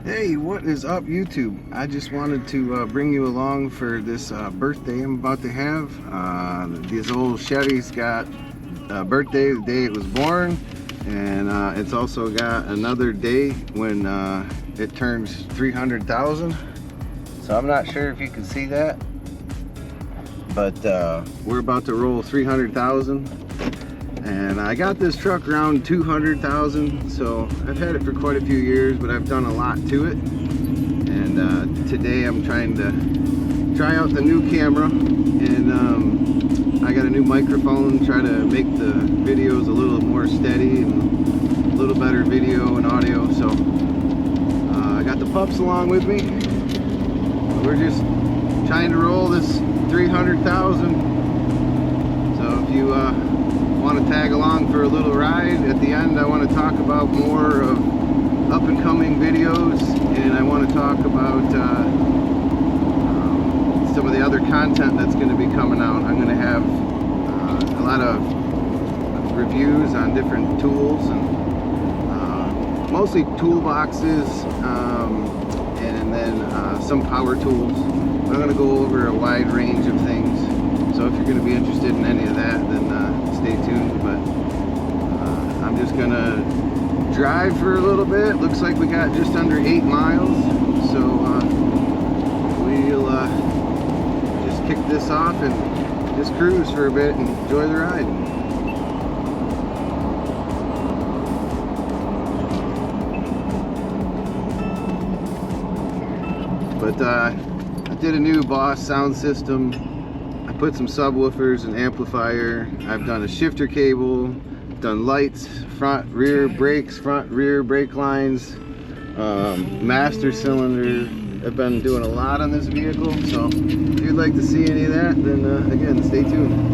Hey, what is up, YouTube? I just wanted to bring you along for this birthday I'm about to have. This old Chevy's got a birthday the day it was born, and it's also got another day when it turns 300,000. So I'm not sure if you can see that, but we're about to roll 300,000. And I got this truck around 200,000, so I've had it for quite a few years, but I've done a lot to it. And today I'm trying to try out the new camera, and I got a new microphone, try to make the videos a little more steady and a little better video and audio. So I got the pups along with me. We're just trying to roll this 300,000. So if you want to tag along for a little ride, at the end I want to talk about more of up and coming videos, and I want to talk about some of the other content that's going to be coming out. I'm going to have a lot of reviews on different tools, and mostly toolboxes, and then some power tools. I'm going to go over a wide range of things, so if you're going to be interested in any of that, then stay tuned. But I'm just gonna drive for a little bit. Looks like we got just under 8 miles, so we'll just kick this off and just cruise for a bit and enjoy the ride. But I did a new Boss sound system. Put some subwoofers and amplifier. I've done a shifter cable, done lights, front rear brakes, front rear brake lines, master cylinder. I've been doing a lot on this vehicle, so if you'd like to see any of that, then again, stay tuned.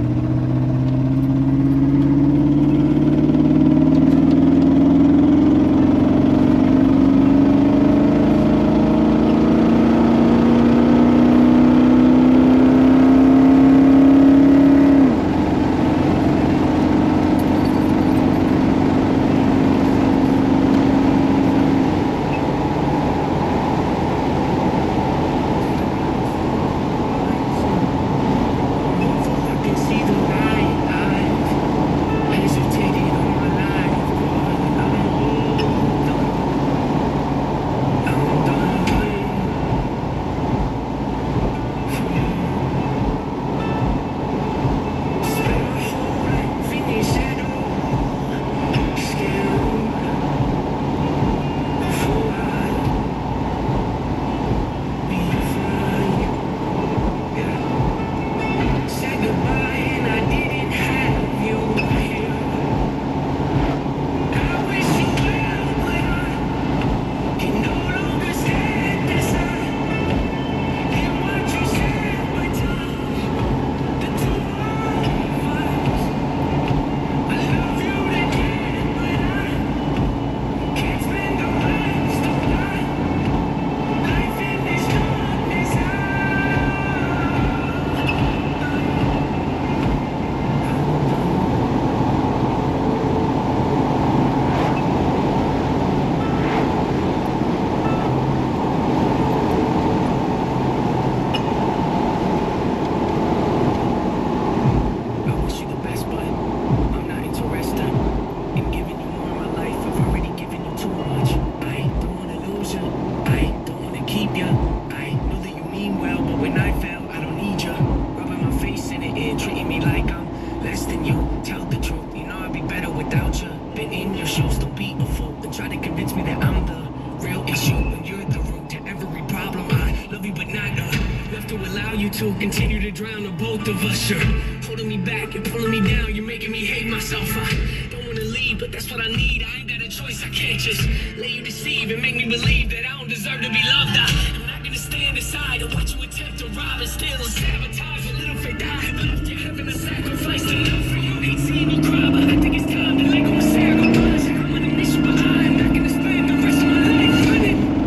To continue to drown the both of us. You're holding me back and pulling me down. You're making me hate myself. I don't want to leave, but that's what I need. I ain't got a choice. I can't just let you deceive and make me believe that I don't deserve to be loved. I'm not gonna stand aside and watch you attempt to rob and steal and sabotage a little faith I have left. You're having a sacrifice to love for you. Hate seeing you cry, but I think it's time to let go and say goodbye. I'm gonna miss you, but I'm not gonna spend the rest of my life running.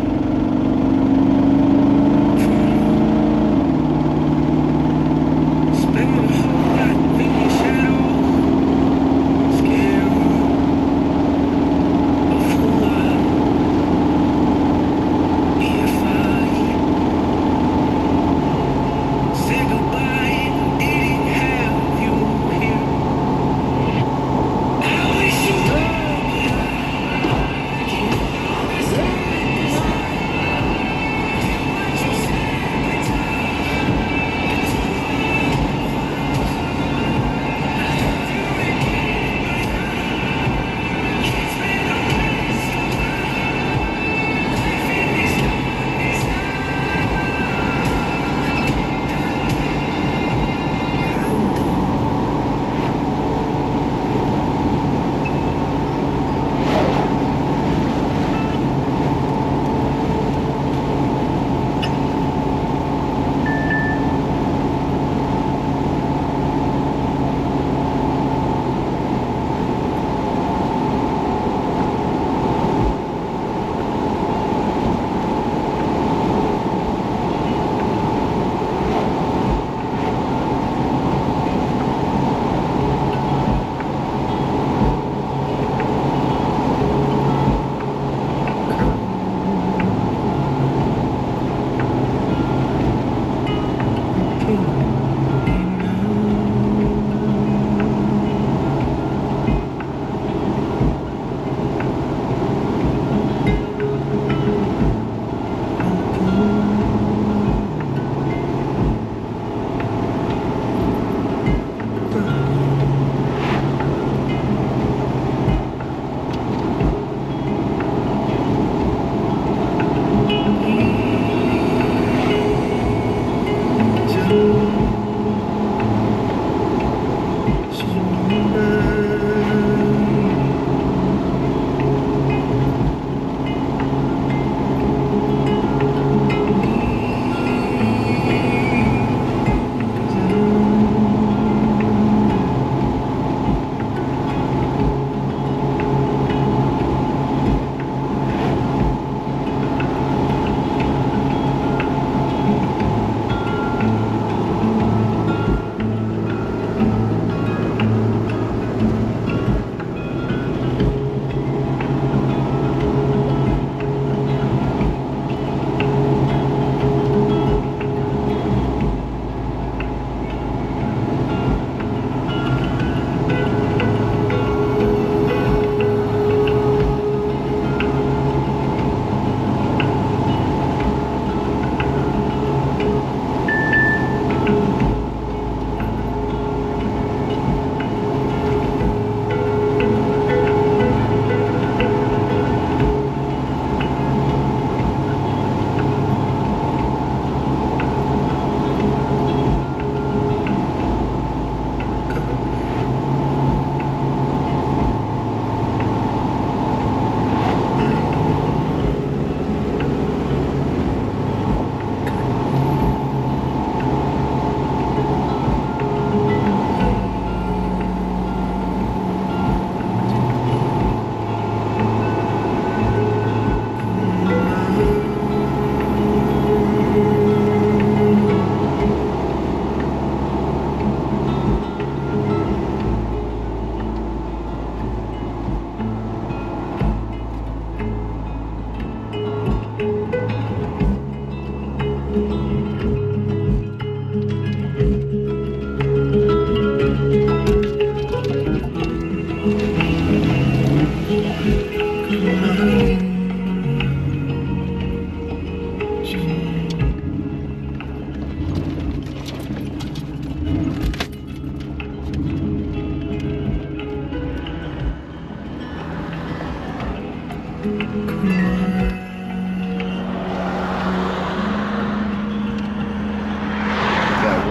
Got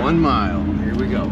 1 mile. Here we go.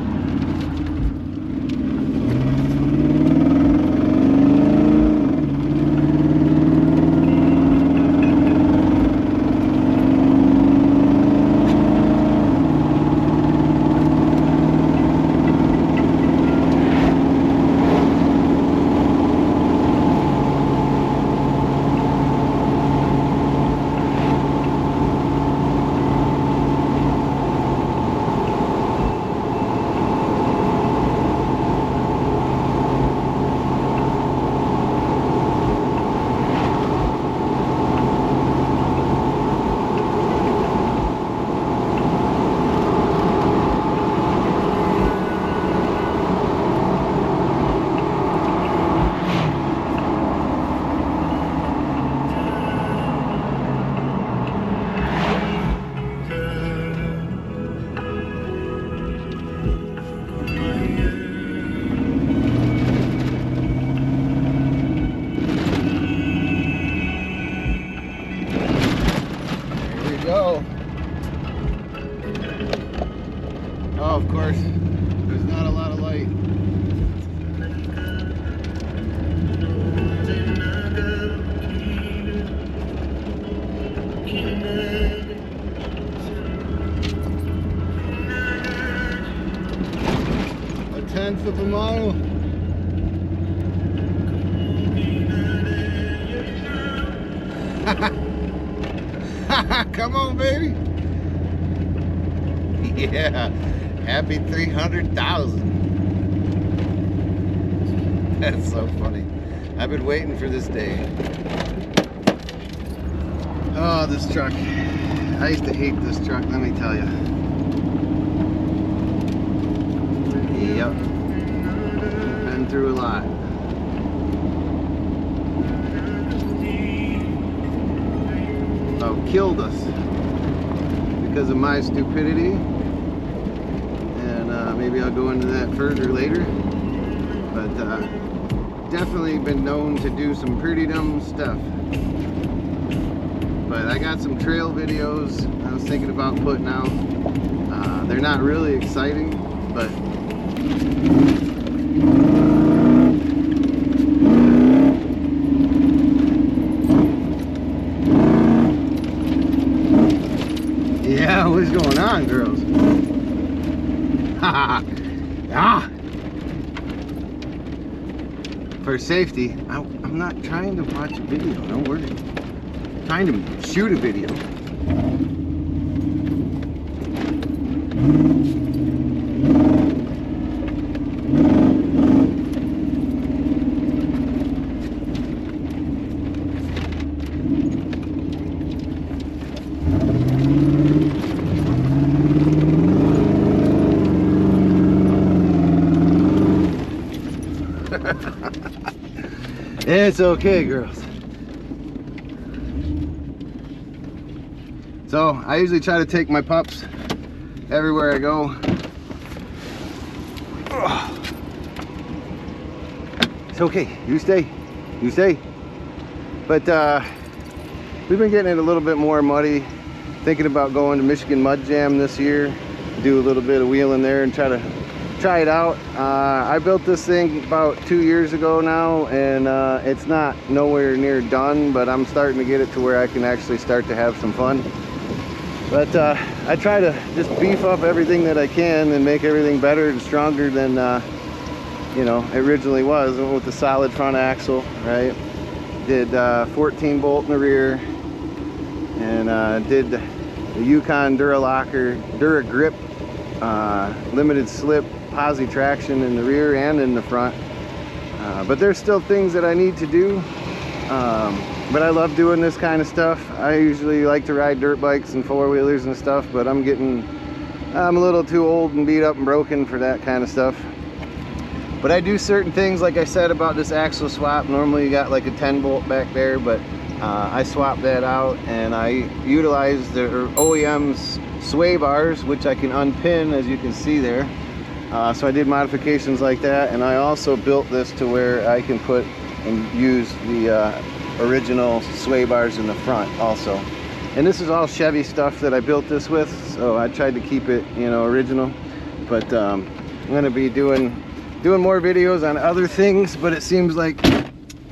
Go. Oh, of course, there's not a lot of light. A 1/10 of a mile. Come on, baby. Yeah, happy 300,000. That's so funny. I've been waiting for this day. Oh, this truck. I used to hate this truck, let me tell you. Yep. Been through a lot. Oh, killed us because of my stupidity, and maybe I'll go into that further later, but definitely been known to do some pretty dumb stuff. But I got some trail videos I was thinking about putting out. They're not really exciting, but yeah, what's going on, girls? Ah! For safety, I'm not trying to watch a video, don't worry. I'm trying to shoot a video. It's okay, girls. So I usually try to take my pups everywhere I go. It's okay, you stay, you stay. But we've been getting it a little bit more muddy. Thinking about going to Michigan Mud Jam this year, do a little bit of wheeling there and try it out. I built this thing about 2 years ago now, and it's not nowhere near done, but I'm starting to get it to where I can actually start to have some fun. But I try to just beef up everything that I can and make everything better and stronger than you know, it originally was, with the solid front axle, right? Did 14 bolt in the rear, and did the Yukon Dura Grip limited slip posi traction in the rear and in the front. But there's still things that I need to do, but I love doing this kind of stuff. I usually like to ride dirt bikes and four-wheelers and stuff, but I'm a little too old and beat up and broken for that kind of stuff. But I do certain things, like I said about this axle swap. Normally you got like a 10 bolt back there, but I swapped that out and I utilized the OEM's sway bars, which I can unpin, as you can see there. So I did modifications like that, and I also built this to where I can put and use the original sway bars in the front also. And this is all Chevy stuff that I built this with, so I tried to keep it, you know, original. But I'm gonna be doing more videos on other things, but it seems like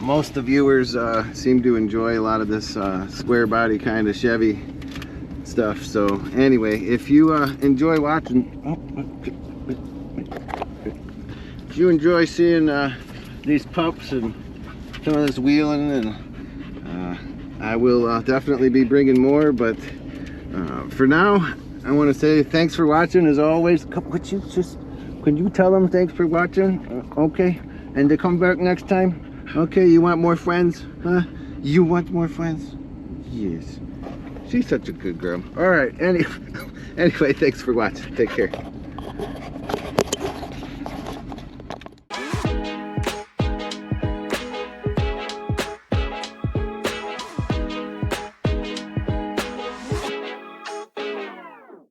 most of the viewers seem to enjoy a lot of this square body kind of Chevy stuff. So anyway, if you enjoy watching, if you enjoy seeing these pups and some of this wheeling, and I will definitely be bringing more, but for now I want to say thanks for watching as always. Can you tell them thanks for watching? Okay, and to come back next time. Okay, you want more friends, huh? You want more friends? Yes, she's such a good girl. All right, anyway, thanks for watching. Take care.